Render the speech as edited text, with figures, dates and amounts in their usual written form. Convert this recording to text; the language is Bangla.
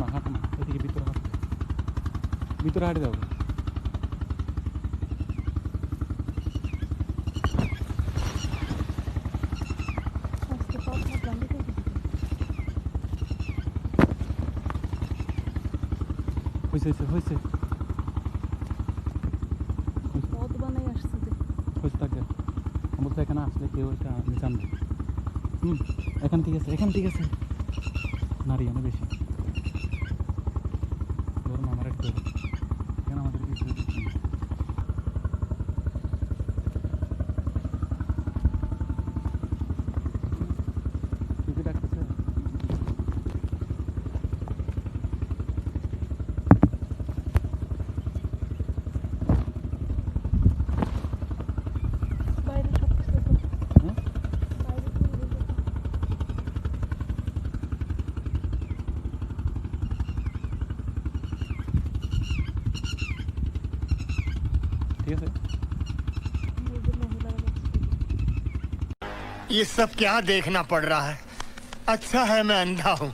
না হাঁটো না, এদিকে ভিতরে হাঁটো, ভিতরে হাঁটে যাবো। হয়েছে হয়েছে হয়েছে পথ বানাই আসছে যে। হয়েছে থাকে আমার তো এখানে আসলে কেউ এটা জানবে। এখান ঠিক আছে, এখান ঠিক আছে, নারী অনেক বেশি। ধরুন আমার একটা ধরুন, এখানে আমাদের কিছু ডাকতেছে। বাইরে সব কিছু তো। হ্যাঁ বাইরে কি হইলো? ঠিক আছে। এই যে মহিলারা যাচ্ছে। ये सब क्या देखना पड़ रहा है? अच्छा है मैं अंधा हूँ।